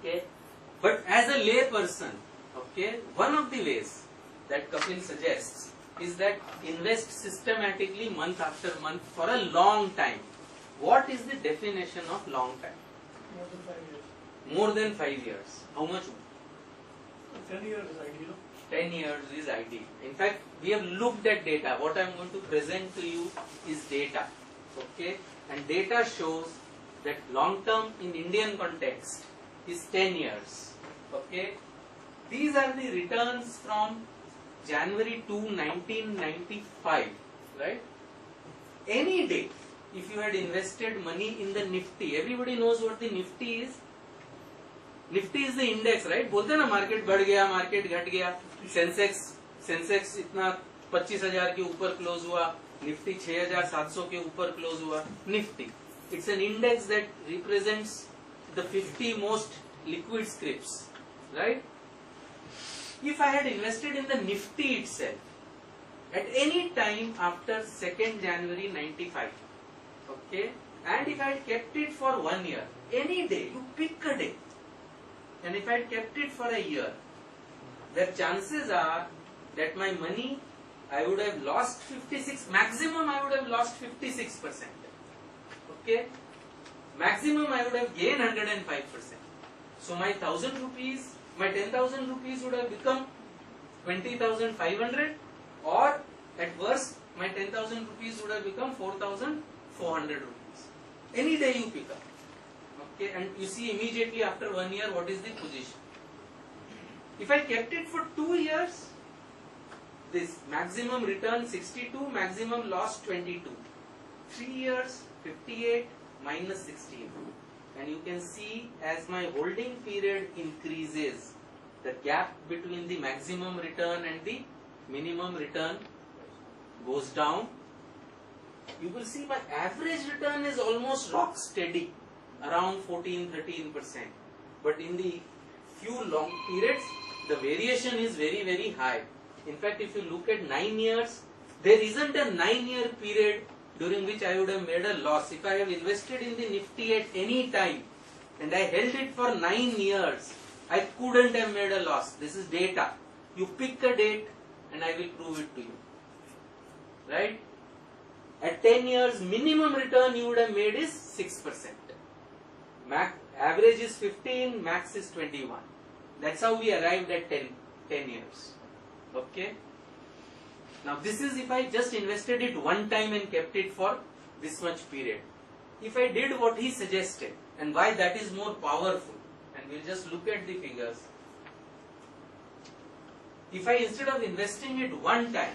Okay, but as a lay person, okay, one of the ways that Kapil suggests is that invest systematically month after month for a long time. What is the definition of long time? More than 5 years. More than 5 years. How much? 10 years is ideal. 10 years is ideal. In fact, we have looked at data. What I am going to present to you is data. Okay, and data shows that long term in Indian context is 10 years. Okay, these are the returns from January to 1995, right? Any day, if you had invested money in the Nifty, everybody knows what the Nifty is. Nifty is the index, right? बोलते हैं ना market बढ़ गया, market घट गया, Sensex इतना 25,000 के ऊपर क्लोज हुआ, निफ्टी 6,700 के ऊपर क्लोज हुआ. Nifty, it's an index that represents the 50 most liquid scripts, right? If I had invested in the Nifty itself at any time after 2nd January 95, okay, and if I had kept it for 1 year, any day, you pick a day, and if I had kept it for a year, the chances are that my money, I would have lost 56, maximum I would have lost 56%, okay, maximum I would have gained 105%. So my 1,000 rupees, my 10,000 rupees would have become 20,500, or at worst my 10,000 rupees would have become 4,400 rupees. Any day you pick up. Okay, and you see immediately after 1 year what is the position. If I kept it for 2 years, this maximum return 62, maximum loss 22. 3 years 58 minus 16. And you can see as my holding period increases, the gap between the maximum return and the minimum return goes down. You will see my average return is almost rock steady, around 14-13%. But in the few long periods, the variation is very, very high. In fact, if you look at 9 years, there isn't a 9-year period during which I would have made a loss. If I have invested in the Nifty at any time and I held it for 9 years, I couldn't have made a loss. This is data. You pick a date and I will prove it to you. Right? At 10 years, minimum return you would have made is 6%. Average is 15, max is 21. That's how we arrived at 10 years. Okay? Now this is if I just invested it one time and kept it for this much period. If I did what he suggested, and why that is more powerful, and we'll just look at the figures. If I, instead of investing it one time,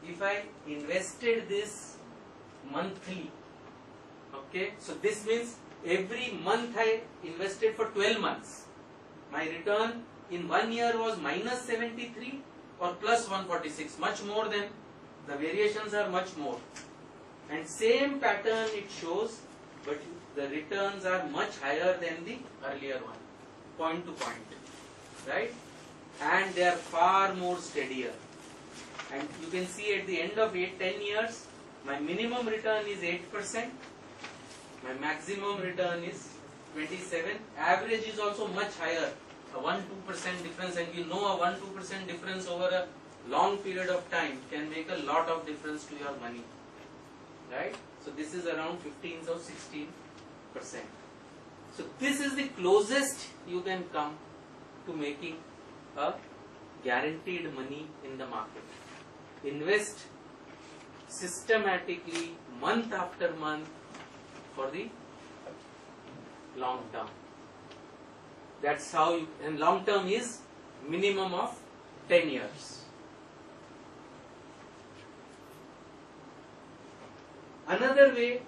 if I invested this monthly, okay, so this means every month I invested for 12 months. My return in 1 year was minus 73 or plus 146, much more than, the variations are much more. And same pattern it shows, but the returns are much higher than the earlier one, point to point, right? And they are far more steadier. And you can see at the end of 10 years, my minimum return is 8%, my maximum return is 27, average is also much higher, a 1-2% difference, and you know a 1-2% difference over a long period of time can make a lot of difference to your money, right? So this is around 15 or 16%. So this is the closest you can come to making a guaranteed money in the market. Invest systematically month after month for the long term. That's how you, and long term is minimum of 10 years. Another way,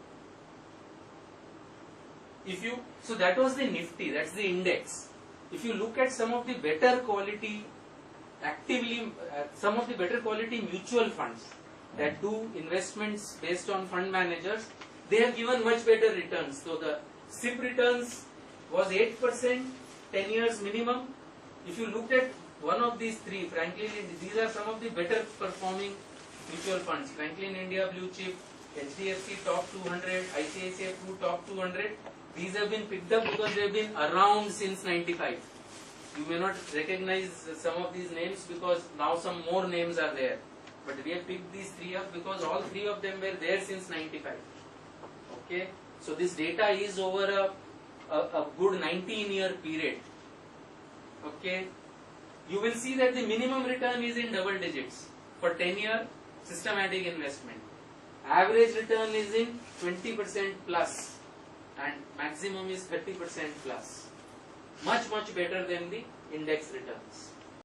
if you, so that was the Nifty, that's the index. If you look at some of the better quality, some of the better quality mutual funds that do investments based on fund managers, they have given much better returns. So the SIP returns was 8%, 10 years minimum. If you looked at one of these three, Franklin, these are some of the better performing mutual funds. Franklin India Blue Chip, HDFC Top 200, ICICI Pru Top 200. These have been picked up because they have been around since 95. You may not recognize some of these names because now some more names are there. But we have picked these three up because all three of them were there since 95. Okay. So this data is over a good 19-year period. Okay. You will see that the minimum return is in double digits for 10-year systematic investment. Average return is in 20% plus and maximum is 30% plus. Much better than the index returns.